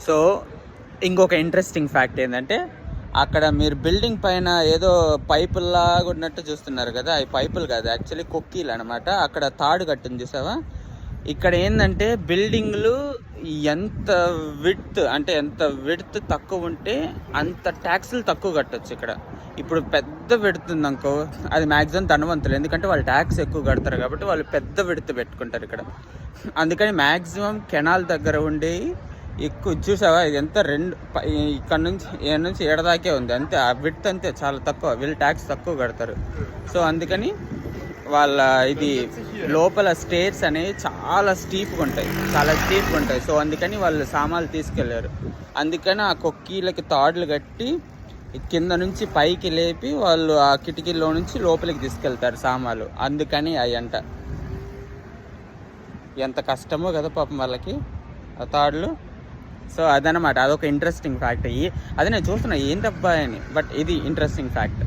So ఇంకొక interesting fact ఏంటంటే, అక్కడ మీరు బిల్డింగ్ పైన ఏదో పైపుల్లాగా ఉన్నట్టు చూస్తున్నారు కదా, అవి పైపులు కాదు, యాక్చువల్లీ కొక్కీలు అనమాట. అక్కడ తాడు కట్టింది చూసావా. ఇక్కడ ఏంటంటే బిల్డింగ్లు ఎంత విడ్త్ తక్కువ ఉంటే అంత ట్యాక్సులు తక్కువ కట్టచ్చు ఇక్కడ. ఇప్పుడు పెద్ద విడ్త్ ఉందనుకో, అది మ్యాక్సిమం ధనవంతులు, ఎందుకంటే వాళ్ళు ట్యాక్స్ ఎక్కువ కడతారు కాబట్టి వాళ్ళు పెద్ద విడ్త్ పెట్టుకుంటారు ఇక్కడ. అందుకని మ్యాక్సిమం కెనాల్ దగ్గర ఉండి ఎక్కువ చూసావా, ఇది ఎంత ఇక్కడ నుంచి ఏడదాకే ఉంది అంతే. ఆ విడ్త్ అంతే, చాలా తక్కువ, వీళ్ళు ట్యాక్స్ తక్కువ కడతారు. సో అందుకని వాళ్ళ ఇది లోపల స్టేర్స్ అనేవి చాలా స్టీప్గా ఉంటాయి. సో అందుకని వాళ్ళు సామాన్లు తీసుకెళ్లారు. అందుకని ఆ కొక్కీలకి తాడులు కట్టి కింద నుంచి పైకి లేపి వాళ్ళు ఆ కిటికీలో నుంచి లోపలికి తీసుకెళ్తారు సామాన్లు. అందుకని అయ్యంట ఎంత కష్టమో కదా పాపం వాళ్ళకి ఆ తాడులు. సో అదనమాట, అదొక ఇంట్రెస్టింగ్ ఫ్యాక్ట్. అది నేను చూస్తున్నా ఏంటబ్బా అని, బట్ ఇది ఇంట్రెస్టింగ్ ఫ్యాక్ట్.